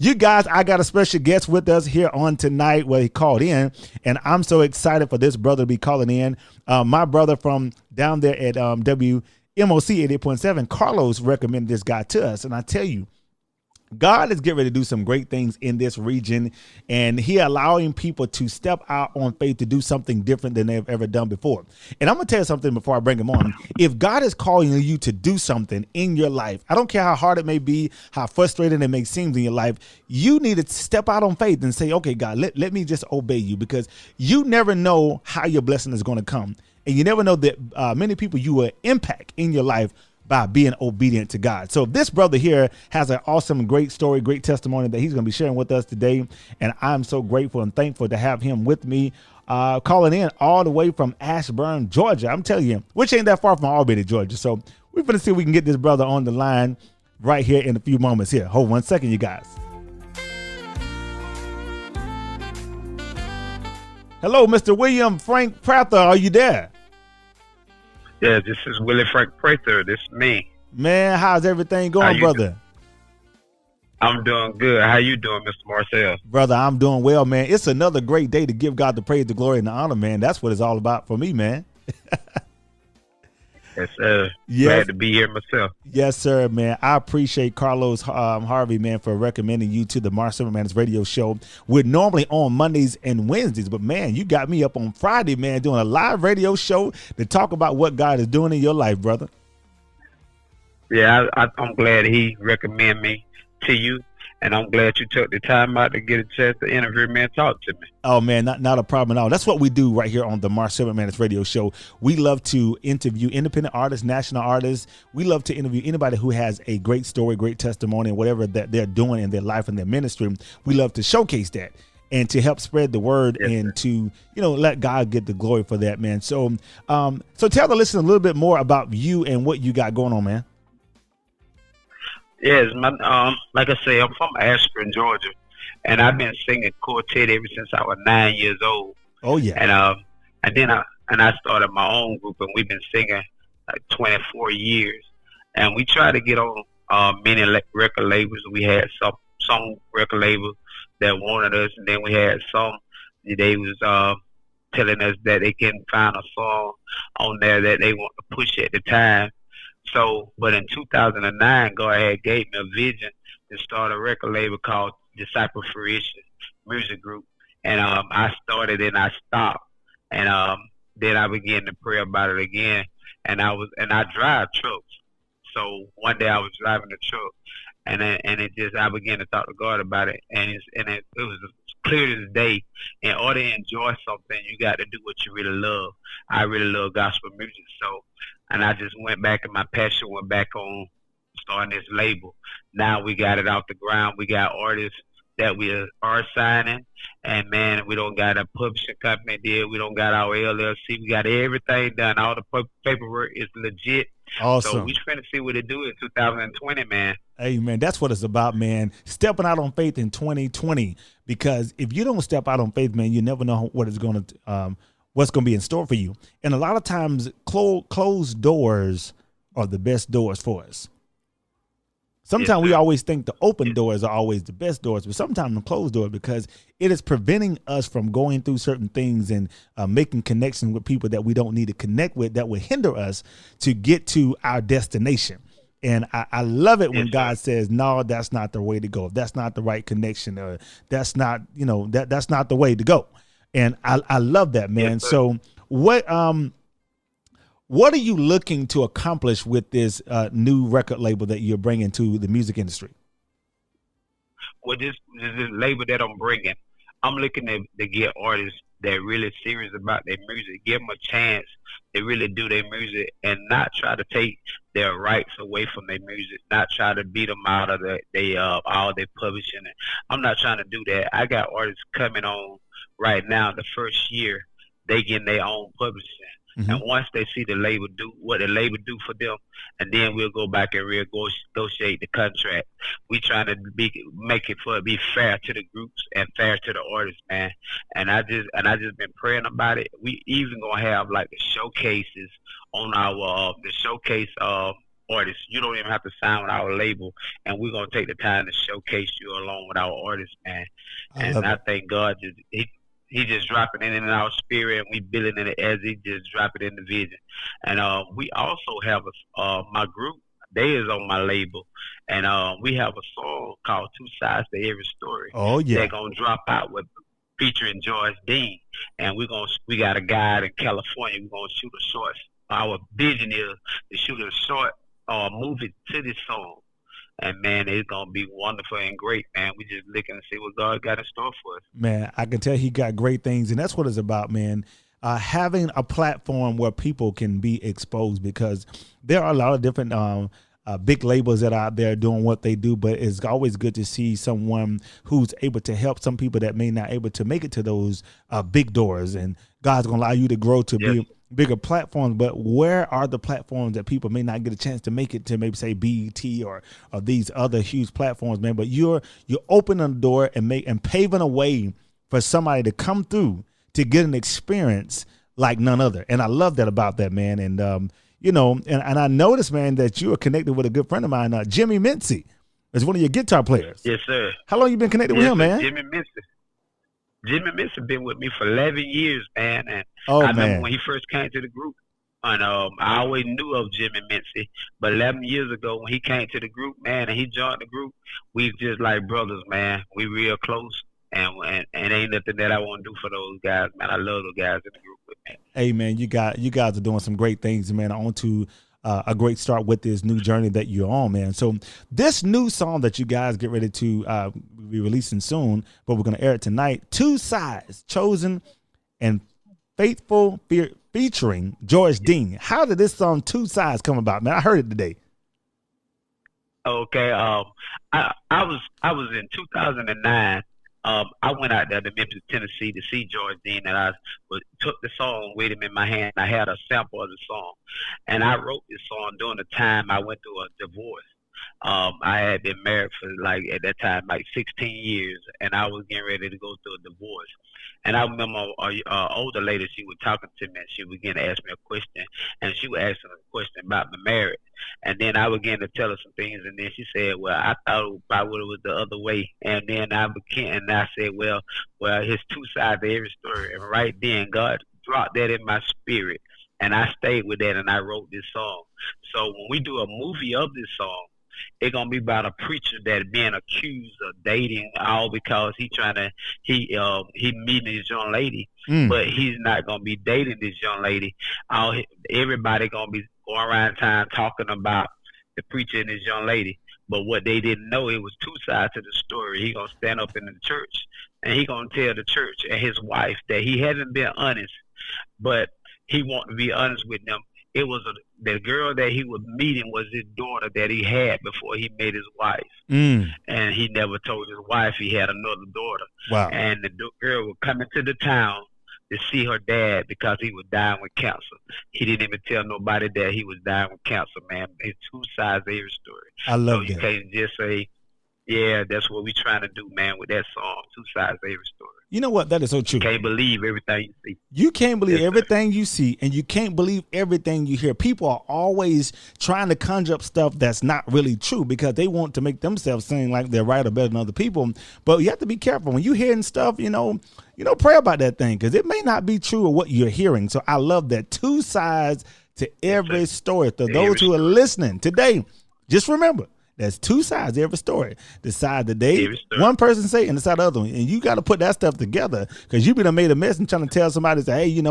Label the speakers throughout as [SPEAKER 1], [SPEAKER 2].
[SPEAKER 1] you guys, I got a special guest with us here on tonight. Well, he called in, and I'm so excited for this brother to be calling in. My brother from down there at WMOC 88.7, Carlos, recommended this guy to us. And I tell you, God is getting ready to do some great things in this region, and he allowing people to step out on faith to do something different than they've ever done before. And I'm going to tell you something before I bring him on. If God is calling you to do something in your life, I don't care how hard it may be, how frustrating it may seem in your life, you need to step out on faith and say, okay, God, let me just obey you, because you never know how your blessing is going to come. And you never know that many people you will impact in your life by being obedient to God. So this brother here has an awesome, great story, great testimony that he's going to be sharing with us today. And I'm so grateful and thankful to have him with me, calling in all the way from Ashburn, Georgia. I'm telling you, which ain't that far from Albany, Georgia. So we're going to see if we can get this brother on the line right here in a few moments here. Hold 1 second, you guys. Hello, Mr. William Frank Prather. Are you there?
[SPEAKER 2] Yeah, this is Willie Frank Prather. This is me.
[SPEAKER 1] Man, how's everything going, brother?
[SPEAKER 2] I'm doing good. How you doing, Mr. Marcel?
[SPEAKER 1] Brother, I'm doing well, man. It's another great day to give God the praise, the glory, and the honor, man. That's what it's all about for me, man.
[SPEAKER 2] Yes, glad to be here myself.
[SPEAKER 1] Yes, sir, man. I appreciate Carlos Harvey, man, for recommending you to the Marcel Manus radio show. We're normally on Mondays and Wednesdays, but, man, you got me up on Friday, man, doing a live radio show to talk about what God is doing in your life, brother.
[SPEAKER 2] Yeah, I'm glad he recommended me to you, and I'm glad you took the time out to get a chance to interview me and talk to me.
[SPEAKER 1] Oh, man, not a problem at all. That's what we do right here on the Marcel Manus radio show. We love to interview independent artists, national artists. We love to interview anybody who has a great story, great testimony, and whatever that they're doing in their life and their ministry. We love to showcase that and to help spread the word, yes, and to, you know, let God get the glory for that, man. So, so tell the listener a little bit more about you and what you got going on, man.
[SPEAKER 2] Yes, like I say, I'm from Ashburn, Georgia, and I've been singing quartet ever since I was 9 years old.
[SPEAKER 1] Oh yeah.
[SPEAKER 2] And then I started my own group, and we've been singing like 24 years. And we tried to get on many record labels. We had some record labels that wanted us, and then we had some they was telling us that they couldn't find a song on there that they want to push at the time. So, but in 2009, God had gave me a vision to start a record label called Disciple Fruition Music Group. And I started and I stopped. And then I began to pray about it again. And I drive trucks. So one day I was driving the truck, and I began to talk to God about it. And it was clear to the day. In order to enjoy something, you got to do what you really love. I really love gospel music. So, and I just went back, and my passion went back on starting this label. Now we got it off the ground. We got artists that we are signing, and man, we don't got a publishing company deal. We don't got our LLC. We got everything done. All the paperwork is legit.
[SPEAKER 1] Awesome.
[SPEAKER 2] So we trying to see what it do in 2020, man.
[SPEAKER 1] Hey, man, that's what it's about, man. Stepping out on faith in 2020, because if you don't step out on faith, man, you never know what is going to what's going to be in store for you. And a lot of times closed doors are the best doors for us. Sometimes we always think the open doors are always the best doors, but sometimes the closed door, because it is preventing us from going through certain things and making connections with people that we don't need to connect with, that will hinder us to get to our destination. And I love it when God says, no, that's not the way to go. That's not the right connection, or that's not, that's not the way to go. And I love that, man. Yes, so what are you looking to accomplish with this new record label that you're bringing to the music industry?
[SPEAKER 2] Well, this label that I'm bringing, I'm looking to get artists that really serious about their music, give them a chance to really do their music, and not try to take their rights away from their music, not try to beat them out of all their publishing. I'm not trying to do that. I got artists coming on right now. The first year, they getting their own publishing. Mm-hmm. And once they see the label do what the label do for them, and then we'll go back and negotiate the contract. We trying to make it be fair to the groups and fair to the artists, man. And I just been praying about it. We even gonna have like the showcases on our the showcase artists. You don't even have to sign with our label, and we're gonna take the time to showcase you along with our artists, man. And I thank God he just dropping it in our spirit, and we building it as he just drop it in the vision. And we also have my group. They is on my label, and we have a song called Two Sides to Every Story.
[SPEAKER 1] Oh yeah,
[SPEAKER 2] they're gonna drop out with featuring George Dean, and we got a guy in California. We're gonna shoot a short. Our vision is to shoot a short movie to this song. And, man, it's going to be wonderful and great, man. We just looking to see what God got in store for us.
[SPEAKER 1] Man, I can tell he got great things, and that's what it's about, man. Having a platform where people can be exposed, because there are a lot of different big labels that are out there doing what they do, but it's always good to see someone who's able to help some people that may not able to make it to those big doors, and God's going to allow you to grow to be bigger platforms. But where are the platforms that people may not get a chance to make it to, maybe say BET or these other huge platforms, man? But you're opening the door and paving a way for somebody to come through to get an experience like none other. And I love that about that, man. And you know, and I noticed, man, that you are connected with a good friend of mine, Jimmy Mincy, is one of your guitar players.
[SPEAKER 2] Yes, sir.
[SPEAKER 1] How long you been connected with him, man?
[SPEAKER 2] Jimmy Mincy been with me for 11 years, man. And I remember when he first came to the group, and I always knew of Jimmy Mincy. But 11 years ago, when he came to the group, man, and he joined the group, we just like brothers, man. We real close, and ain't nothing that I want to do for those guys, man. I love those guys in the group with me.
[SPEAKER 1] Hey, man, you guys are doing some great things, man. On to a great start with this new journey that you're on, man. So this new song that you guys get ready to be releasing soon, but we're going to air it tonight, Two Sides, Chosen and Faithful, featuring George Dean. How did this song Two Sides come about, man? I heard it today.
[SPEAKER 2] Okay, I was in 2009. I went out there to Memphis, Tennessee to see George Dean, and I took the song with him in my hand. I had a sample of the song, and I wrote this song during the time I went through a divorce. I had been married for at that time 16 years, and I was getting ready to go through a divorce. And I remember an older lady, she was talking to me, and she began to ask me a question, and she was asking a question about my marriage. And then I began to tell her some things, and then she said, well, I thought it probably was the other way. And then I said, well, it's two sides to every story. And right then, God dropped that in my spirit, and I stayed with that, and I wrote this song. So when we do a movie of this song, it's gonna be about a preacher that being accused of dating, all because he meeting this young lady, but he's not gonna be dating this young lady. Everybody gonna be going around town talking about the preacher and this young lady. But what they didn't know, it was two sides to the story. He gonna stand up in the church, and he gonna tell the church and his wife that he hasn't been honest, but he want to be honest with them. It was the girl that he was meeting was his daughter that he had before he met his wife. And he never told his wife he had another daughter. Wow. And the girl was coming to the town to see her dad because he was dying with cancer. He didn't even tell nobody that he was dying with cancer, man. It's two sides of every story.
[SPEAKER 1] I love that.
[SPEAKER 2] So you can't just say, yeah, that's what we're trying to do, man, with that song, two sides of every story.
[SPEAKER 1] You know what? That is so true.
[SPEAKER 2] You can't believe everything you see.
[SPEAKER 1] You can't believe everything you see, and you can't believe everything you hear. People are always trying to conjure up stuff that's not really true because they want to make themselves seem like they're right or better than other people. But you have to be careful. When you're hearing stuff, you know, pray about that thing because it may not be true of what you're hearing. So I love that. Two sides to every story. To those who are listening today, just remember, there's two sides to every story. The side that one person say and the side of the other one. And you got to put that stuff together because you done made a mess and trying to tell somebody, say, hey,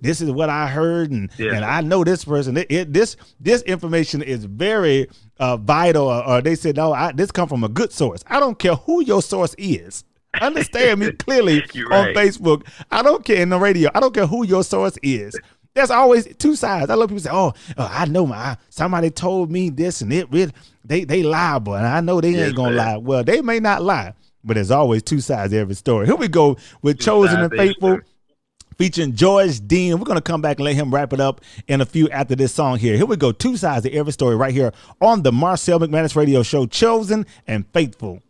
[SPEAKER 1] this is what I heard and I know this person. This information is very vital. Or they said, no, this come from a good source. I don't care who your source is. Understand me clearly on Facebook. I don't care in the radio. I don't care who your source is. There's always two sides. I love people say, oh I know somebody told me this and they liable and I know they ain't gonna lie. Well, they may not lie, but there's always two sides to every story. Here we go with Chosen and Faithful featuring George Dean. We're gonna come back and let him wrap it up in a few after this song here. Here we go, two sides to every story right here on the Marcel Manus Radio Show, Chosen and Faithful.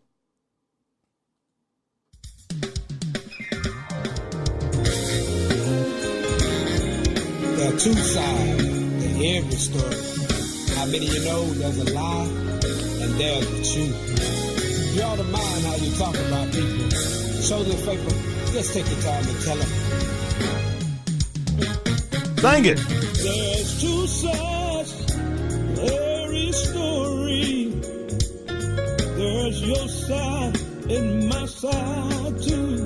[SPEAKER 3] There are two sides to every story. I How many of you know there's a lie and there's the truth? You ought to mind how you talk about people. Show them faithful. Just take the time to tell them.
[SPEAKER 1] Sing it.
[SPEAKER 3] There's two sides to every story. There's your side and my side too.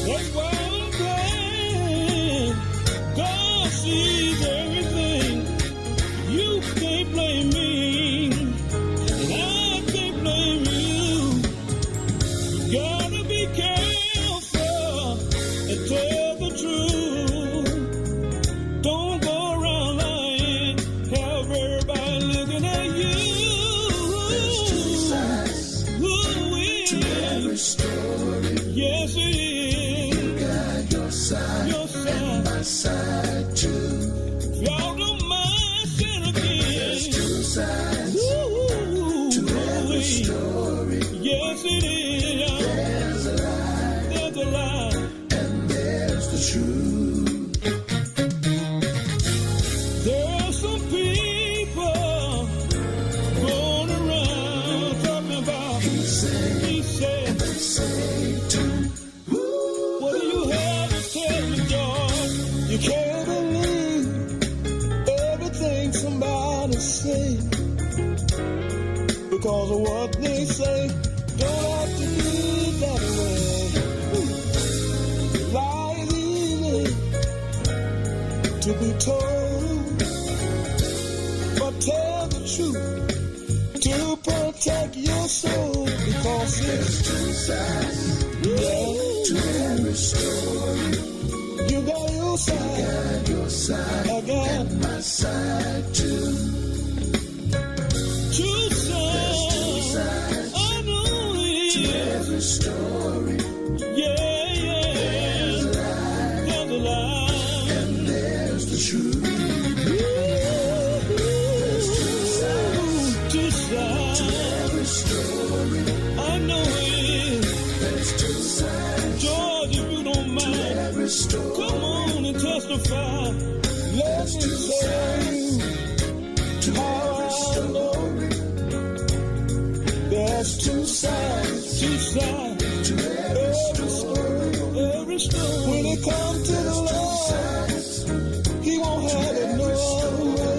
[SPEAKER 3] That's why I'm glad God sees everything. You can't blame me, and I can't blame you. You gotta be careful and tell the truth. Don't go around lying, have everybody looking at you.
[SPEAKER 4] There's two sides to every story.
[SPEAKER 3] Yes, it is.
[SPEAKER 4] You got your side and my side too.
[SPEAKER 3] Y'all don't mind saying again.
[SPEAKER 4] There's two sides to every story.
[SPEAKER 3] Yes, it is.
[SPEAKER 4] There's a lie
[SPEAKER 3] There's a lie.
[SPEAKER 4] and there's the truth.
[SPEAKER 3] There are some people going around talking about
[SPEAKER 4] He said,
[SPEAKER 3] he said.
[SPEAKER 4] they say too.
[SPEAKER 3] What do you have to tell me, George? You can't believe everything somebody say because of what they say. Don't have to be that way. Lie is easy to be told, but tell the truth to protect your soul because
[SPEAKER 4] There's
[SPEAKER 3] it's
[SPEAKER 4] two sides to every story.
[SPEAKER 3] you got your side.
[SPEAKER 4] Got your side
[SPEAKER 3] I got
[SPEAKER 4] and my side too.
[SPEAKER 3] two sides.
[SPEAKER 4] Sides
[SPEAKER 3] I know it
[SPEAKER 4] to
[SPEAKER 3] is.
[SPEAKER 4] every story.
[SPEAKER 3] Yeah,
[SPEAKER 4] There's a
[SPEAKER 3] yeah.
[SPEAKER 4] lie
[SPEAKER 3] There's a lie.
[SPEAKER 4] and there's the truth.
[SPEAKER 3] Two sides.
[SPEAKER 4] Every story.
[SPEAKER 3] I know it is.
[SPEAKER 4] There's two sides.
[SPEAKER 3] George, if you don't mind,
[SPEAKER 4] Every story.
[SPEAKER 3] come on and testify. Let me tell you
[SPEAKER 4] To
[SPEAKER 3] how
[SPEAKER 4] every
[SPEAKER 3] I know.
[SPEAKER 4] story.
[SPEAKER 3] There's two sides. Two sides.
[SPEAKER 4] To every story.
[SPEAKER 3] Every story. When it comes to the Lord, He won't have it no other way.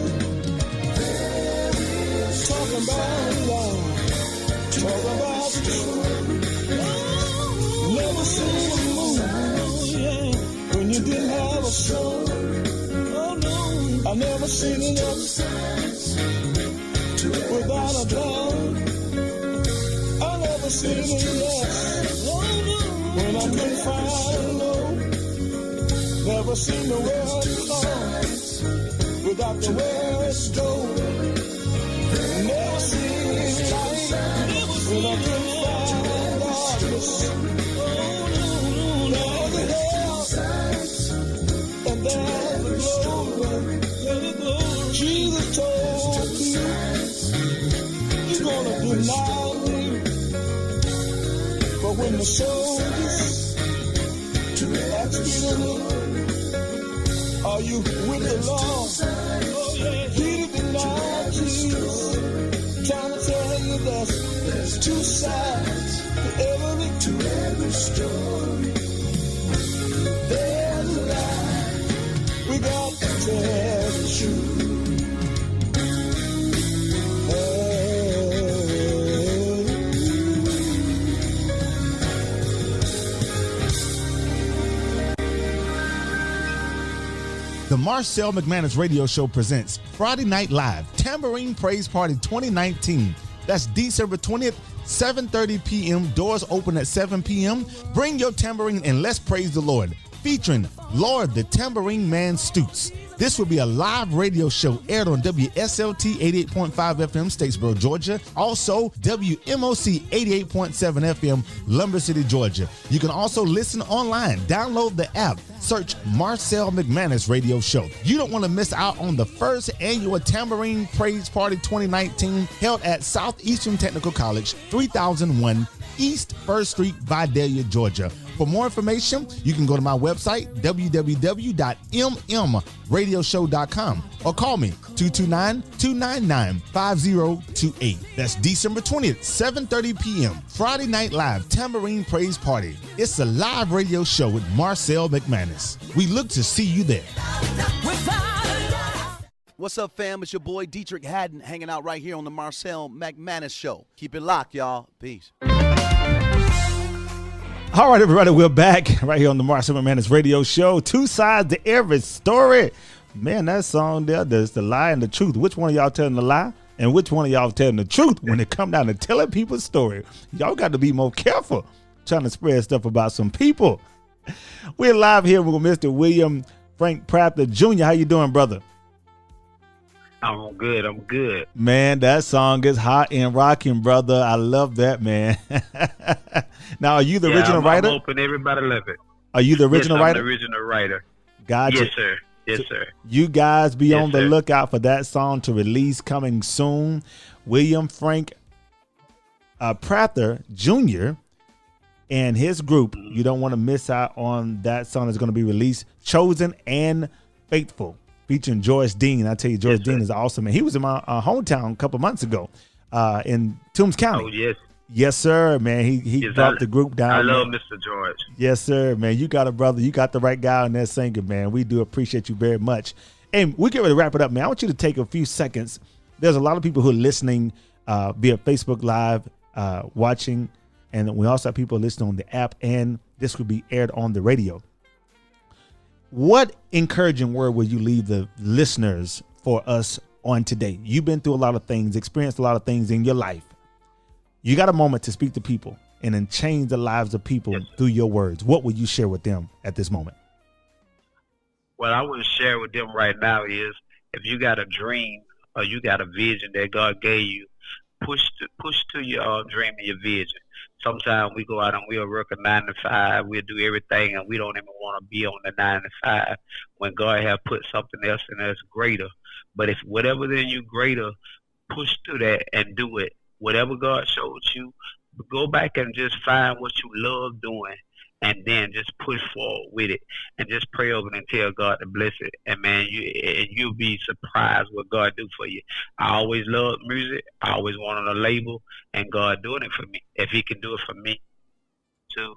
[SPEAKER 3] Talking about love. Talking about the truth. Never seen a movie when you didn't have a soul. Oh no, I never seen enough without a doubt. I never seen it yes. Oh no, when I couldn't find no. Never seen the world long without the word gold. Never seen light when I couldn't find darkness. There's a hell and there's a glory. Jesus told me you're gonna deny me, but when the soldiers asked me to look, are you with the Lord? He denied Jesus. Trying to tell you there's two sides to every story. There's a lie. We got to tell the truth.
[SPEAKER 1] The Marcel Manus Radio Show presents Friday Night Live Tambourine Praise Party 2019. That's December 20th, 7:30 p.m. Doors open at 7 p.m. Bring your tambourine and let's praise the Lord. Featuring Lord the Tambourine Man Stoots. This will be a live radio show aired on WSLT 88.5 FM, Statesboro, Georgia. Also, WMOC 88.7 FM, Lumber City, Georgia. You can also listen online. Download the app. Search Marcel Manus Radio Show. You don't want to miss out on the first annual Tambourine Praise Party 2019 held at Southeastern Technical College, 3001 East 1st Street, Vidalia, Georgia. For more information, you can go to my website, www.mmradioshow.com, or call me, 229-299-5028. That's December 20th, 7:30 p.m., Friday Night Live, Tambourine Praise Party. It's a live radio show with Marcel Manus. We look to see you there.
[SPEAKER 5] What's up, fam? It's your boy Dietrich Haddon hanging out right here on the Marcel Manus Show. Keep it locked, y'all. Peace.
[SPEAKER 1] All right, everybody, we're back right here on the Marcel Manus Radio Show. Two sides to every story. Man, that song there, there's the lie and the truth. Which one of y'all telling the lie and which one of y'all telling the truth when it come down to telling people's story? Y'all got to be more careful trying to spread stuff about some people. We're live here with Mr. William Frank Prather Jr. How you doing, brother?
[SPEAKER 2] I'm good.
[SPEAKER 1] Man, that song is hot and rocking, brother. I love that, man. Now, are you the original writer?
[SPEAKER 2] I'm hoping everybody love it.
[SPEAKER 1] Are you the original writer?
[SPEAKER 2] I'm the original writer.
[SPEAKER 1] Gotcha.
[SPEAKER 2] Yes, sir. Yes, sir.
[SPEAKER 1] You guys be on the
[SPEAKER 2] sir.
[SPEAKER 1] lookout for that song to release coming soon. William Frank Prather Jr. and his group. You don't want to miss out on that song that's going to be released. Chosen and Faithful, featuring George Dean. I tell you, George Dean is awesome, man. He was in my hometown a couple months ago in Toombs County.
[SPEAKER 2] Oh, yes.
[SPEAKER 1] Yes, sir, man. He brought the group down.
[SPEAKER 2] I love Mr. George.
[SPEAKER 1] Yes, sir, man. You got a brother. You got the right guy on there singing, man. We do appreciate you very much. And we get ready to wrap it up, man. I want you to take a few seconds. There's a lot of people who are listening via Facebook Live, watching, and we also have people listening on the app, and this will be aired on the radio. What encouraging word will you leave the listeners for us on today? You've been through a lot of things, experienced a lot of things in your life. You got a moment to speak to people and then change the lives of people through your words. What would you share with them at this moment?
[SPEAKER 2] What I want to share with them right now is if you got a dream or you got a vision that God gave you, push to your dream and your vision. Sometimes we go out and we'll work a 9 to 5. We'll do everything, and we don't even want to be on the 9 to 5 when God has put something else in us greater. But if whatever's in you greater, push to that and do it. Whatever God showed you, go back and just find what you love doing, and then just push forward with it, and just pray over it and tell God to bless it. And man, you'll be surprised what God do for you. I always loved music. I always wanted a label, and God doing it for me. If He can do it for me, too.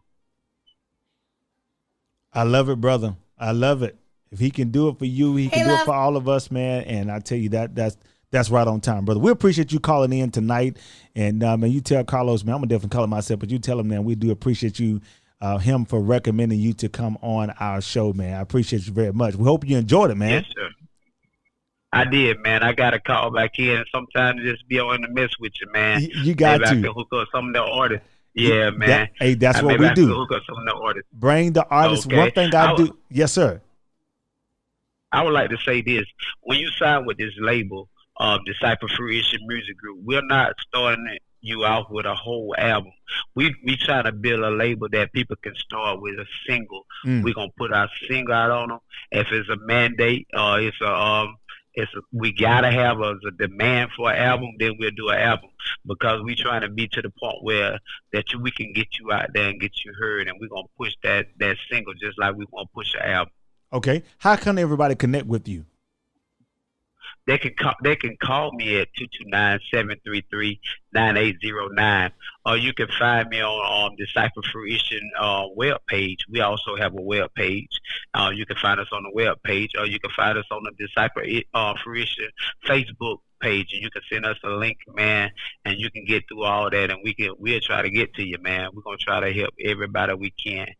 [SPEAKER 1] I love it, brother. I love it. If He can do it for you, He can do it for all of us, man. And I tell you that's right on time, brother. We appreciate you calling in tonight. And man, you tell Carlos, man, I'm gonna definitely call him myself, but you tell him, man, we do appreciate you, him for recommending you to come on our show, man. I appreciate you very much. We hope you enjoyed it, man.
[SPEAKER 2] Yes, sir. I did, man. I got to call back in and sometimes just be on the mess with you, man.
[SPEAKER 1] You got
[SPEAKER 2] maybe
[SPEAKER 1] to.
[SPEAKER 2] I can hook up some of the artists. Yeah, man.
[SPEAKER 1] That's what
[SPEAKER 2] maybe
[SPEAKER 1] we
[SPEAKER 2] I
[SPEAKER 1] do.
[SPEAKER 2] Can hook up some of the artists.
[SPEAKER 1] Bring the artists.
[SPEAKER 2] Okay.
[SPEAKER 1] One thing I do. Yes, sir.
[SPEAKER 2] I would like to say this. When you sign with this label, Disciple Fruition Music Group, we're not starting you off with a whole album. We try to build a label that people can start with a single. We're gonna put our single out on them. If it's a mandate, we gotta have a demand for an album, then we'll do an album, because we trying to be to the point where we can get you out there and get you heard, and we're gonna push that single just like we want to push an album. Okay,
[SPEAKER 1] how can everybody connect with you?
[SPEAKER 2] They can call me at 229-733-9809, or you can find me on Disciple Fruition web page. We also have a web page. You can find us on the web page, or you can find us on the Disciple Fruition Facebook page, and you can send us a link, man, and you can get through all that, and we'll try to get to you, man. We're gonna try to help everybody we can.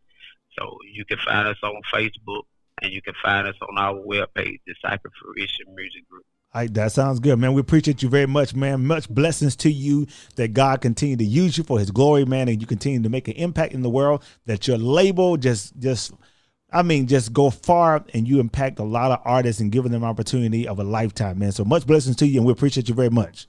[SPEAKER 2] So you can find us on Facebook, and you can find us on our webpage, Disciple Fruition Music Group.
[SPEAKER 1] All right, that sounds good, man. We appreciate you very much, man. Much blessings to you, that God continue to use you for His glory, man, and you continue to make an impact in the world, that your label just go far, and you impact a lot of artists and giving them opportunity of a lifetime, man. So much blessings to you, and we appreciate you very much.